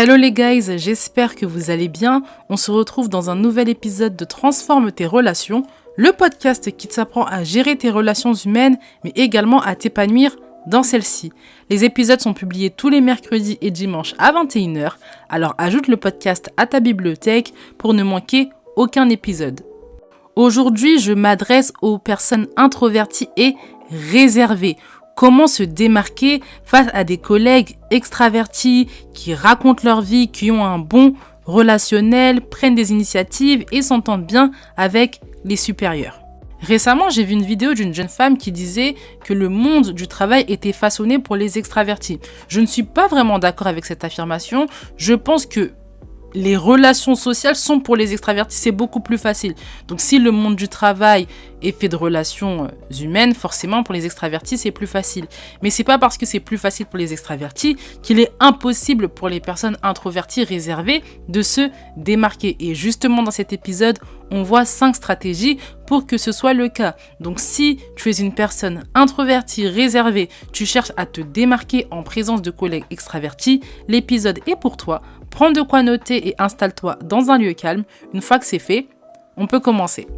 Hello les guys, j'espère que vous allez bien. On se retrouve dans un nouvel épisode de Transforme tes relations, le podcast qui t'apprend à gérer tes relations humaines, mais également à t'épanouir dans celles-ci. Les épisodes sont publiés tous les mercredis et dimanches à 21h, alors ajoute le podcast à ta bibliothèque pour ne manquer aucun épisode. Aujourd'hui, je m'adresse aux personnes introverties et réservées. Comment se démarquer face à des collègues extravertis qui racontent leur vie, qui ont un bon relationnel, prennent des initiatives et s'entendent bien avec les supérieurs. Récemment, j'ai vu une vidéo d'une jeune femme qui disait que le monde du travail était façonné pour les extravertis. Je ne suis pas vraiment d'accord avec cette affirmation. Je pense que les relations sociales sont pour les extravertis, c'est beaucoup plus facile. Donc si le monde du travail est fait de relations humaines, forcément pour les extravertis c'est plus facile. Mais c'est pas parce que c'est plus facile pour les extravertis qu'il est impossible pour les personnes introverties réservées de se démarquer. Et justement dans cet épisode, on voit 5 stratégies pour que ce soit le cas. Donc si tu es une personne introvertie, réservée, tu cherches à te démarquer en présence de collègues extravertis, l'épisode est pour toi. Prends de quoi noter et installe-toi dans un lieu calme. Une fois que c'est fait, on peut commencer.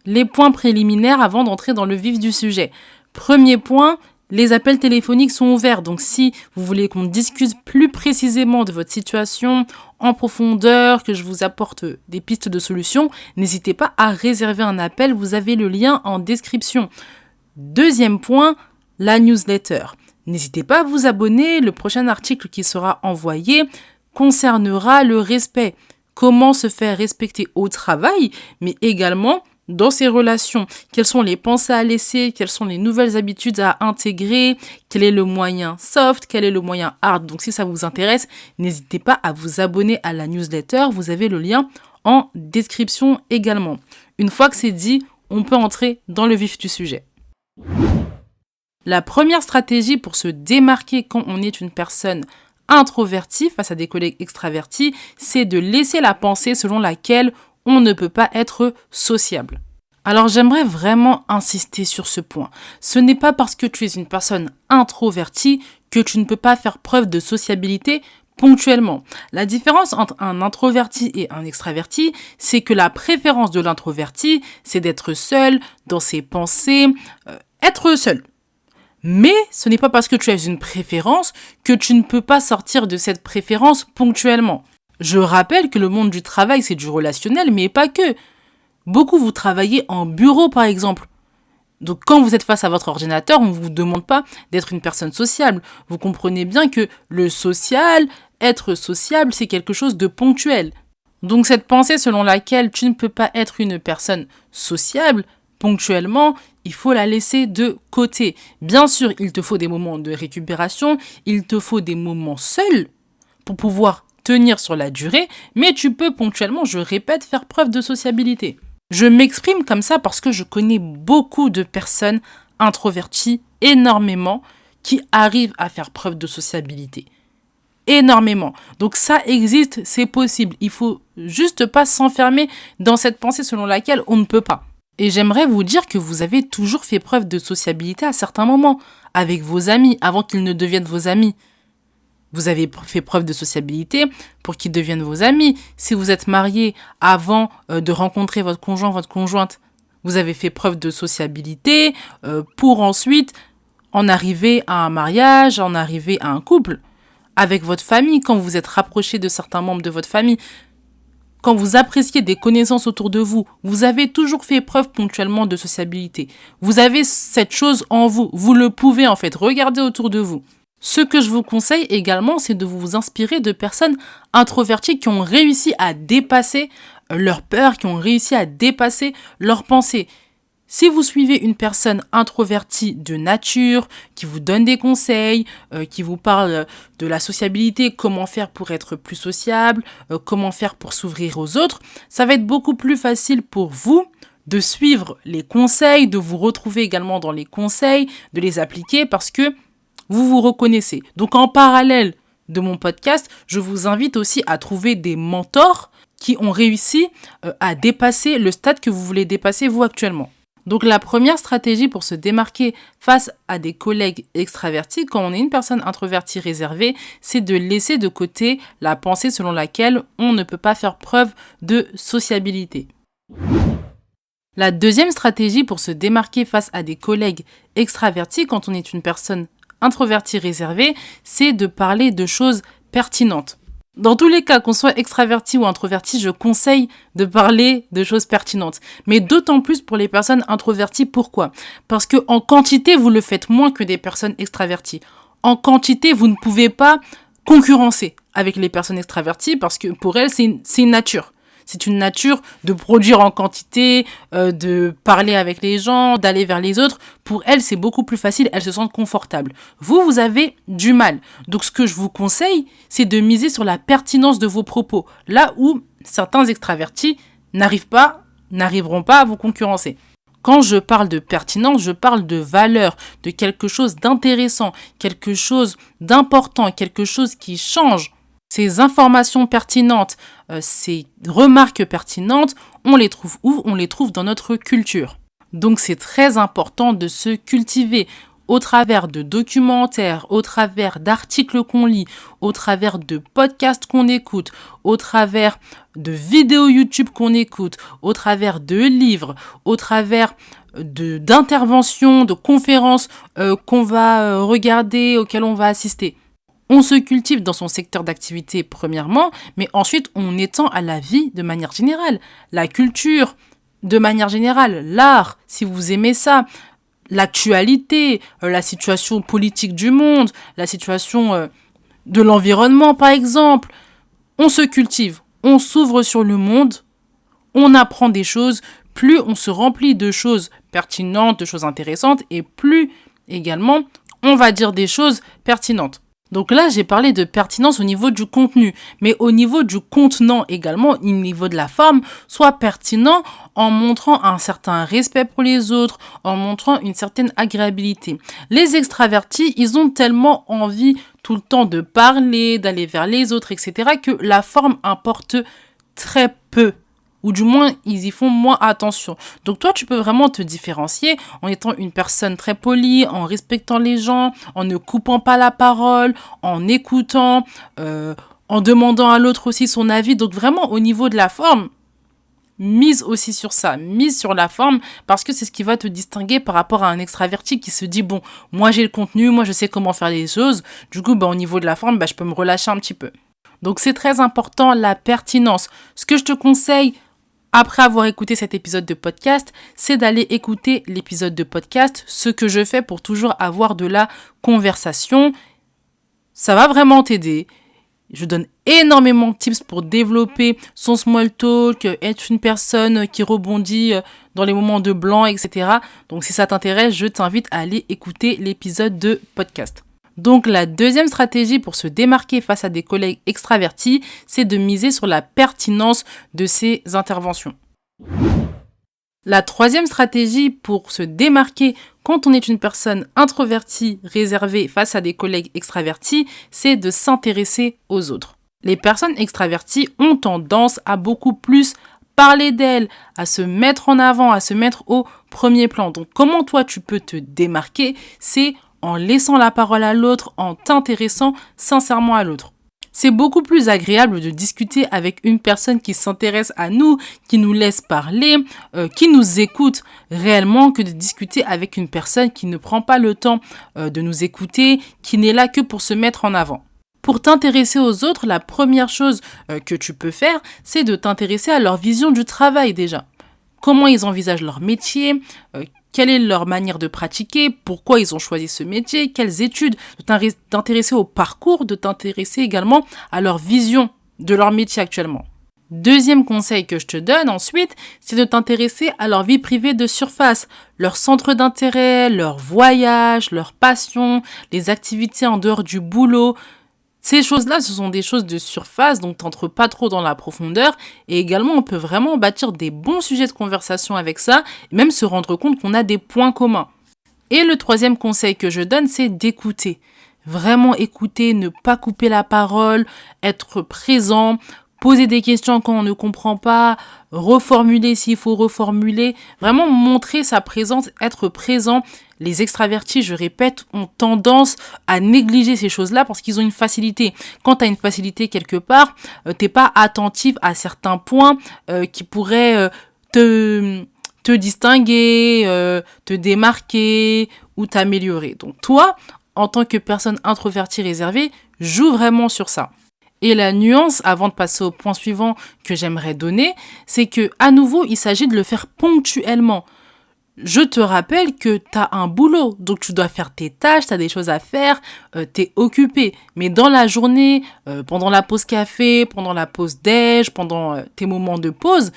Les points préliminaires avant d'entrer dans le vif du sujet. Premier point, les appels téléphoniques sont ouverts. Donc si vous voulez qu'on discute plus précisément de votre situation en profondeur, que je vous apporte des pistes de solutions, n'hésitez pas à réserver un appel. Vous avez le lien en description. Deuxième point, la newsletter. N'hésitez pas à vous abonner, le prochain article qui sera envoyé concernera le respect. Comment se faire respecter au travail, mais également dans ses relations. Quelles sont les pensées à laisser, quelles sont les nouvelles habitudes à intégrer, quel est le moyen soft, quel est le moyen hard. Donc si ça vous intéresse, n'hésitez pas à vous abonner à la newsletter, vous avez le lien en description également. Une fois que c'est dit, on peut entrer dans le vif du sujet. La première stratégie pour se démarquer quand on est une personne introvertie face à des collègues extravertis, c'est de laisser la pensée selon laquelle on ne peut pas être sociable. Alors j'aimerais vraiment insister sur ce point. Ce n'est pas parce que tu es une personne introvertie que tu ne peux pas faire preuve de sociabilité ponctuellement. La différence entre un introverti et un extraverti, c'est que la préférence de l'introverti, c'est d'être seul dans ses pensées, être seul. Mais ce n'est pas parce que tu as une préférence que tu ne peux pas sortir de cette préférence ponctuellement. Je rappelle que le monde du travail, c'est du relationnel, mais pas que. Beaucoup, vous travaillez en bureau, par exemple. Donc, quand vous êtes face à votre ordinateur, on ne vous demande pas d'être une personne sociable. Vous comprenez bien que le social, être sociable, c'est quelque chose de ponctuel. Donc, cette pensée selon laquelle tu ne peux pas être une personne sociable, ponctuellement, il faut la laisser de côté. Bien sûr, il te faut des moments de récupération, il te faut des moments seuls pour pouvoir tenir sur la durée, mais tu peux ponctuellement, je répète, faire preuve de sociabilité. Je m'exprime comme ça parce que je connais beaucoup de personnes introverties, énormément, qui arrivent à faire preuve de sociabilité. Énormément. Donc ça existe, c'est possible. Il faut juste pas s'enfermer dans cette pensée selon laquelle on ne peut pas. Et j'aimerais vous dire que vous avez toujours fait preuve de sociabilité à certains moments, avec vos amis, avant qu'ils ne deviennent vos amis. Vous avez fait preuve de sociabilité pour qu'ils deviennent vos amis. Si vous êtes marié avant de rencontrer votre conjoint, votre conjointe, vous avez fait preuve de sociabilité pour ensuite en arriver à un mariage, en arriver à un couple. Avec votre famille, quand vous êtes rapproché de certains membres de votre famille, quand vous appréciez des connaissances autour de vous, vous avez toujours fait preuve ponctuellement de sociabilité. Vous avez cette chose en vous. Vous le pouvez en fait. Regardez autour de vous. Ce que je vous conseille également, c'est de vous inspirer de personnes introverties qui ont réussi à dépasser leurs peurs, qui ont réussi à dépasser leurs pensées. Si vous suivez une personne introvertie de nature, qui vous donne des conseils, qui vous parle de la sociabilité, comment faire pour être plus sociable, comment faire pour s'ouvrir aux autres, ça va être beaucoup plus facile pour vous de suivre les conseils, de vous retrouver également dans les conseils, de les appliquer parce que vous vous reconnaissez. Donc en parallèle de mon podcast, je vous invite aussi à trouver des mentors qui ont réussi à dépasser le stade que vous voulez dépasser vous actuellement. Donc la première stratégie pour se démarquer face à des collègues extravertis, quand on est une personne introvertie réservée, c'est de laisser de côté la pensée selon laquelle on ne peut pas faire preuve de sociabilité. La deuxième stratégie pour se démarquer face à des collègues extravertis, quand on est une personne introvertie réservée, c'est de parler de choses pertinentes. Dans tous les cas, qu'on soit extraverti ou introverti, je conseille de parler de choses pertinentes. Mais d'autant plus pour les personnes introverties. Pourquoi ? Parce que en quantité, vous le faites moins que des personnes extraverties. En quantité, vous ne pouvez pas concurrencer avec les personnes extraverties parce que pour elles, c'est une nature. C'est une nature de produire en quantité, de parler avec les gens, d'aller vers les autres. Pour elles, c'est beaucoup plus facile, elles se sentent confortables. Vous avez du mal. Donc, ce que je vous conseille, c'est de miser sur la pertinence de vos propos. Là où certains extravertis n'arriveront pas à vous concurrencer. Quand je parle de pertinence, je parle de valeur, de quelque chose d'intéressant, quelque chose d'important, quelque chose qui change. Ces informations pertinentes, ces remarques pertinentes, on les trouve où ? On les trouve dans notre culture. Donc c'est très important de se cultiver au travers de documentaires, au travers d'articles qu'on lit, au travers de podcasts qu'on écoute, au travers de vidéos YouTube qu'on écoute, au travers de livres, au travers d'interventions, de conférences qu'on va regarder, auxquelles on va assister. On se cultive dans son secteur d'activité premièrement, mais ensuite on étend à la vie de manière générale. La culture, de manière générale, l'art, si vous aimez ça, l'actualité, la situation politique du monde, la situation de l'environnement par exemple. On se cultive, on s'ouvre sur le monde, on apprend des choses, plus on se remplit de choses pertinentes, de choses intéressantes, et plus également on va dire des choses pertinentes. Donc là, j'ai parlé de pertinence au niveau du contenu, mais au niveau du contenant également, au niveau de la forme, soit pertinent en montrant un certain respect pour les autres, en montrant une certaine agréabilité. Les extravertis, ils ont tellement envie tout le temps de parler, d'aller vers les autres, etc., que la forme importe très peu. Ou du moins, ils y font moins attention. Donc toi, tu peux vraiment te différencier en étant une personne très polie, en respectant les gens, en ne coupant pas la parole, en écoutant, en demandant à l'autre aussi son avis. Donc vraiment, au niveau de la forme, mise aussi sur ça, mise sur la forme, parce que c'est ce qui va te distinguer par rapport à un extraverti qui se dit, bon, moi j'ai le contenu, moi je sais comment faire les choses, du coup, au niveau de la forme, je peux me relâcher un petit peu. Donc c'est très important, la pertinence. Ce que je te conseille, après avoir écouté cet épisode de podcast, c'est d'aller écouter l'épisode de podcast, ce que je fais pour toujours avoir de la conversation. Ça va vraiment t'aider. Je donne énormément de tips pour développer son small talk, être une personne qui rebondit dans les moments de blanc, etc. Donc si ça t'intéresse, je t'invite à aller écouter l'épisode de podcast. Donc la deuxième stratégie pour se démarquer face à des collègues extravertis, c'est de miser sur la pertinence de ces interventions. La troisième stratégie pour se démarquer quand on est une personne introvertie, réservée face à des collègues extravertis, c'est de s'intéresser aux autres. Les personnes extraverties ont tendance à beaucoup plus parler d'elles, à se mettre en avant, à se mettre au premier plan. Donc comment toi tu peux te démarquer, c'est en laissant la parole à l'autre, en t'intéressant sincèrement à l'autre. C'est beaucoup plus agréable de discuter avec une personne qui s'intéresse à nous, qui nous laisse parler, qui nous écoute réellement, que de discuter avec une personne qui ne prend pas le temps de nous écouter, qui n'est là que pour se mettre en avant. Pour t'intéresser aux autres, la première chose que tu peux faire, c'est de t'intéresser à leur vision du travail déjà. Comment ils envisagent leur métier, quelle est leur manière de pratiquer, pourquoi ils ont choisi ce métier, quelles études, de t'intéresser au parcours, de t'intéresser également à leur vision de leur métier actuellement. Deuxième conseil que je te donne ensuite, c'est de t'intéresser à leur vie privée de surface, leurs centres d'intérêt, leurs voyages, leurs passions, les activités en dehors du boulot. Ces choses-là, ce sont des choses de surface, donc t'entres pas trop dans la profondeur. Et également, on peut vraiment bâtir des bons sujets de conversation avec ça, et même se rendre compte qu'on a des points communs. Et le troisième conseil que je donne, c'est d'écouter. Vraiment écouter, ne pas couper la parole, être présent. poser des questions quand on ne comprend pas, reformuler s'il faut reformuler, vraiment montrer sa présence, être présent. Les extravertis, je répète, ont tendance à négliger ces choses-là parce qu'ils ont une facilité. Quand tu as une facilité quelque part, t'es pas attentif à certains points qui pourraient te distinguer, te démarquer ou t'améliorer. Donc toi, en tant que personne introvertie réservée, joue vraiment sur ça. Et la nuance, avant de passer au point suivant que j'aimerais donner, c'est que à nouveau, il s'agit de le faire ponctuellement. Je te rappelle que tu as un boulot, donc tu dois faire tes tâches, tu as des choses à faire, tu es occupé. Mais dans la journée, pendant la pause café, pendant la pause déj, pendant tes moments de pause,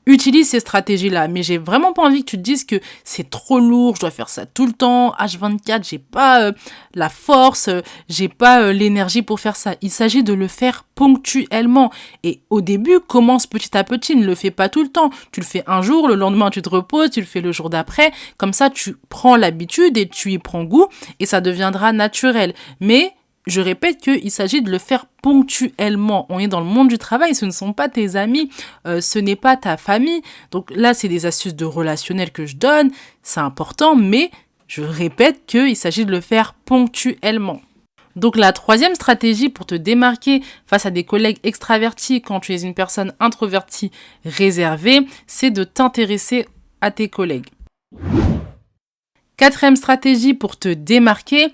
utilise ces stratégies-là. Mais j'ai vraiment pas envie que tu te dises que c'est trop lourd, je dois faire ça tout le temps, H24, j'ai pas la force, j'ai pas l'énergie pour faire ça. Il s'agit de le faire ponctuellement. Et au début, commence petit à petit, ne le fais pas tout le temps. Tu le fais un jour, le lendemain tu te reposes, tu le fais le jour d'après. Comme ça, tu prends l'habitude et tu y prends goût et ça deviendra naturel. Mais je répète qu'il s'agit de le faire ponctuellement. On est dans le monde du travail, ce ne sont pas tes amis, ce n'est pas ta famille. Donc là, c'est des astuces de relationnel que je donne, c'est important, mais je répète qu'il s'agit de le faire ponctuellement. Donc la troisième stratégie pour te démarquer face à des collègues extravertis quand tu es une personne introvertie réservée, c'est de t'intéresser à tes collègues. Quatrième stratégie pour te démarquer,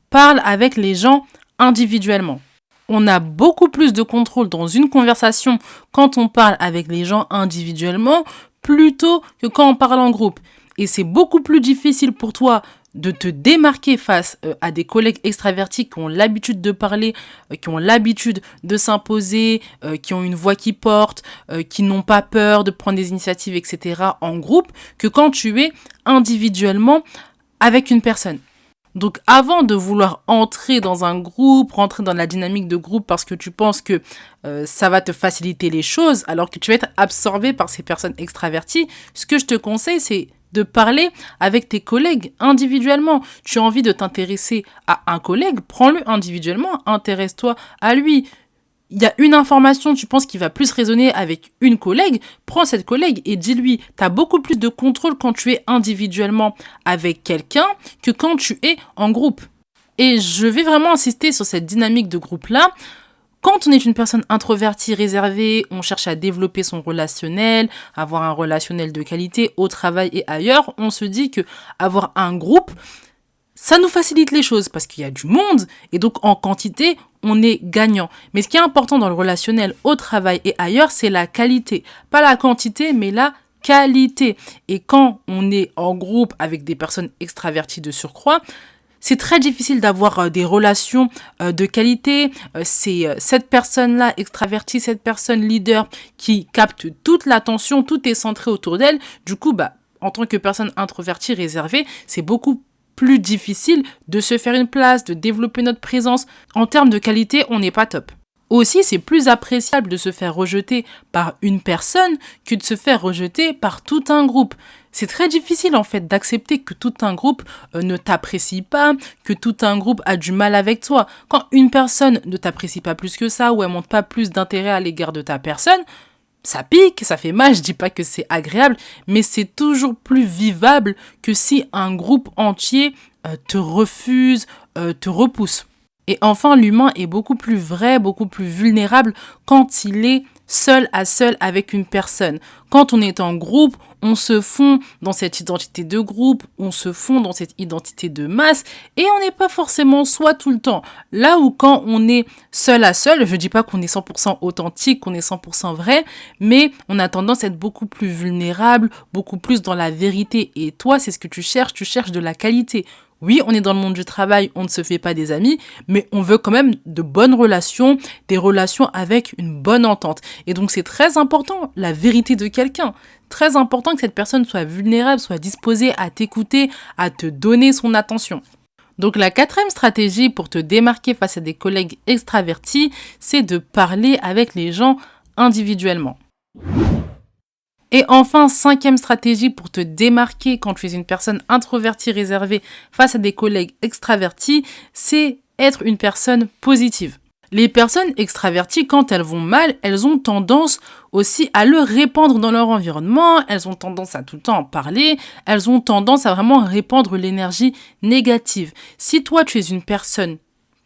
parle avec les gens individuellement. On a beaucoup plus de contrôle dans une conversation quand on parle avec les gens individuellement plutôt que quand on parle en groupe. Et c'est beaucoup plus difficile pour toi de te démarquer face à des collègues extravertis qui ont l'habitude de parler, qui ont l'habitude de s'imposer, qui ont une voix qui porte, qui n'ont pas peur de prendre des initiatives, etc. en groupe, que quand tu es individuellement avec une personne. Donc avant de vouloir entrer dans un groupe, rentrer dans la dynamique de groupe parce que tu penses que ça va te faciliter les choses, alors que tu vas être absorbé par ces personnes extraverties, ce que je te conseille, c'est de parler avec tes collègues individuellement. Tu as envie de t'intéresser à un collègue, prends-le individuellement, intéresse-toi à lui. Il y a une information, tu penses qu'il va plus résonner avec une collègue, prends cette collègue et dis-lui. Tu as beaucoup plus de contrôle quand tu es individuellement avec quelqu'un que quand tu es en groupe. Et je vais vraiment insister sur cette dynamique de groupe-là. Quand on est une personne introvertie, réservée, on cherche à développer son relationnel, avoir un relationnel de qualité au travail et ailleurs, on se dit que avoir un groupe, ça nous facilite les choses parce qu'il y a du monde et donc en quantité, on est gagnant. Mais ce qui est important dans le relationnel au travail et ailleurs, c'est la qualité. Pas la quantité, mais la qualité. Et quand on est en groupe avec des personnes extraverties de surcroît, c'est très difficile d'avoir des relations de qualité. C'est cette personne-là extravertie, cette personne leader qui capte toute l'attention, tout est centré autour d'elle. Du coup, en tant que personne introvertie, réservée, c'est beaucoup plus difficile de se faire une place, de développer notre présence. En termes de qualité, on n'est pas top. Aussi, c'est plus appréciable de se faire rejeter par une personne que de se faire rejeter par tout un groupe. C'est très difficile en fait d'accepter que tout un groupe ne t'apprécie pas, que tout un groupe a du mal avec toi. Quand une personne ne t'apprécie pas plus que ça ou elle montre pas plus d'intérêt à l'égard de ta personne, ça pique, ça fait mal, je dis pas que c'est agréable, mais c'est toujours plus vivable que si un groupe entier te refuse, te repousse. Et enfin, l'humain est beaucoup plus vrai, beaucoup plus vulnérable quand il est seul à seul avec une personne. Quand on est en groupe, on se fond dans cette identité de groupe, on se fond dans cette identité de masse et on n'est pas forcément soi tout le temps. Là où quand on est seul à seul, je dis pas qu'on est 100% authentique, qu'on est 100% vrai, mais on a tendance à être beaucoup plus vulnérable, beaucoup plus dans la vérité. Et toi, c'est ce que tu cherches de la qualité. Oui, on est dans le monde du travail, on ne se fait pas des amis, mais on veut quand même de bonnes relations, des relations avec une bonne entente. Et donc c'est très important, la vérité de quelqu'un. Très important que cette personne soit vulnérable, soit disposée à t'écouter, à te donner son attention. Donc la quatrième stratégie pour te démarquer face à des collègues extravertis, c'est de parler avec les gens individuellement. Et enfin, cinquième stratégie pour te démarquer quand tu es une personne introvertie réservée face à des collègues extravertis, c'est être une personne positive. Les personnes extraverties, quand elles vont mal, elles ont tendance aussi à le répandre dans leur environnement, elles ont tendance à tout le temps en parler, elles ont tendance à vraiment répandre l'énergie négative. Si toi, tu es une personne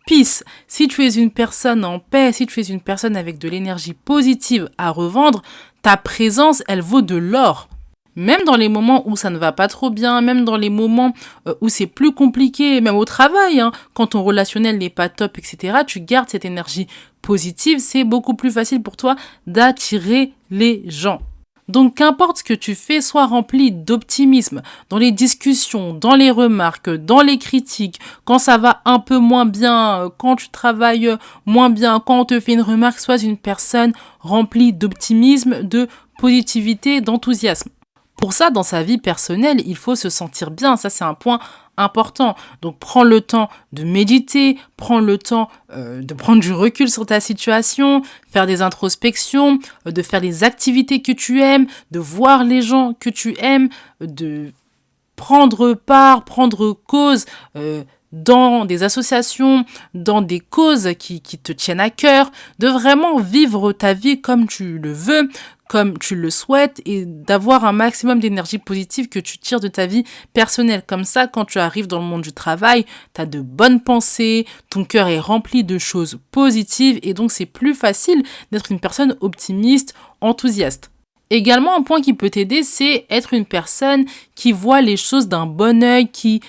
peace, si tu es une personne en paix, si tu es une personne avec de l'énergie positive à revendre, ta présence, elle vaut de l'or. Même dans les moments où ça ne va pas trop bien, même dans les moments où c'est plus compliqué, même au travail, hein, quand ton relationnel n'est pas top, etc., tu gardes cette énergie positive, c'est beaucoup plus facile pour toi d'attirer les gens. Donc, qu'importe ce que tu fais, sois rempli d'optimisme dans les discussions, dans les remarques, dans les critiques, quand ça va un peu moins bien, quand tu travailles moins bien, quand on te fait une remarque, sois une personne remplie d'optimisme, de positivité, d'enthousiasme. Pour ça, dans sa vie personnelle, il faut se sentir bien. Ça, c'est un point important. Donc, prends le temps de méditer, prends le temps de prendre du recul sur ta situation, faire des introspections, de faire les activités que tu aimes, de voir les gens que tu aimes, de prendre part, prendre cause dans des associations, dans des causes qui te tiennent à cœur, de vraiment vivre ta vie comme tu le veux, comme tu le souhaites et d'avoir un maximum d'énergie positive que tu tires de ta vie personnelle. Comme ça, quand tu arrives dans le monde du travail, tu as de bonnes pensées, ton cœur est rempli de choses positives et donc c'est plus facile d'être une personne optimiste, enthousiaste. Également, un point qui peut t'aider, c'est être une personne qui voit les choses d'un bon œil, qui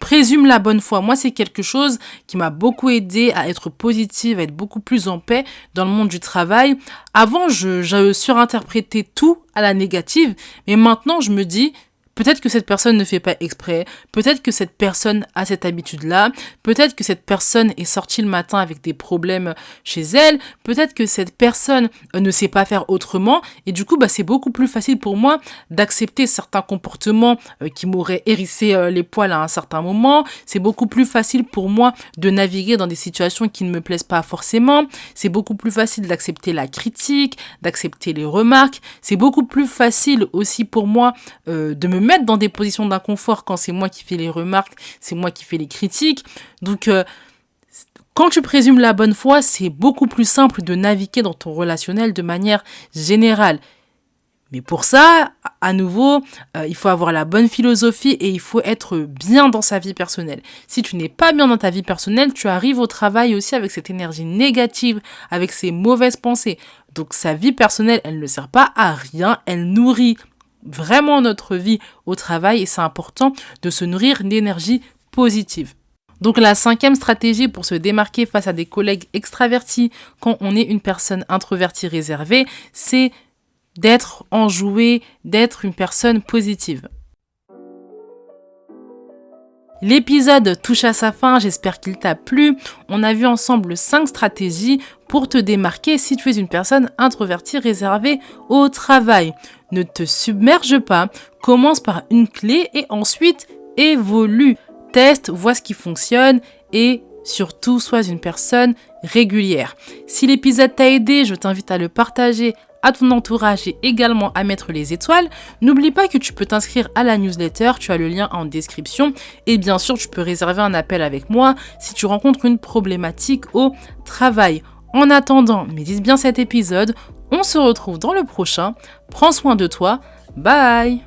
présume la bonne foi. Moi, c'est quelque chose qui m'a beaucoup aidé à être positive, à être beaucoup plus en paix dans le monde du travail. Avant, je surinterprétais tout à la négative, mais maintenant, je me dis, peut-être que cette personne ne fait pas exprès, peut-être que cette personne a cette habitude-là, peut-être que cette personne est sortie le matin avec des problèmes chez elle, peut-être que cette personne ne sait pas faire autrement, et du coup, c'est beaucoup plus facile pour moi d'accepter certains comportements qui m'auraient hérissé les poils à un certain moment, c'est beaucoup plus facile pour moi de naviguer dans des situations qui ne me plaisent pas forcément, c'est beaucoup plus facile d'accepter la critique, d'accepter les remarques, c'est beaucoup plus facile aussi pour moi de me mettre dans des positions d'inconfort quand c'est moi qui fais les remarques, c'est moi qui fais les critiques. Donc, quand tu présumes la bonne foi, c'est beaucoup plus simple de naviguer dans ton relationnel de manière générale. Mais pour ça, à nouveau, il faut avoir la bonne philosophie et il faut être bien dans sa vie personnelle. Si tu n'es pas bien dans ta vie personnelle, tu arrives au travail aussi avec cette énergie négative, avec ces mauvaises pensées. Donc sa vie personnelle, elle ne sert pas à rien, elle nourrit vraiment notre vie au travail et c'est important de se nourrir d'énergie positive. Donc la 5e stratégie pour se démarquer face à des collègues extravertis quand on est une personne introvertie réservée, c'est d'être enjoué, d'être une personne positive. L'épisode touche à sa fin, j'espère qu'il t'a plu. On a vu ensemble 5 stratégies pour te démarquer si tu es une personne introvertie réservée au travail. Ne te submerge pas, commence par une clé et ensuite évolue. Teste, vois ce qui fonctionne et surtout sois une personne régulière. Si l'épisode t'a aidé, je t'invite à le partager à ton entourage et également à mettre les étoiles. N'oublie pas que tu peux t'inscrire à la newsletter, tu as le lien en description et bien sûr tu peux réserver un appel avec moi si tu rencontres une problématique au travail. En attendant, médite bien cet épisode, on se retrouve dans le prochain, prends soin de toi, bye.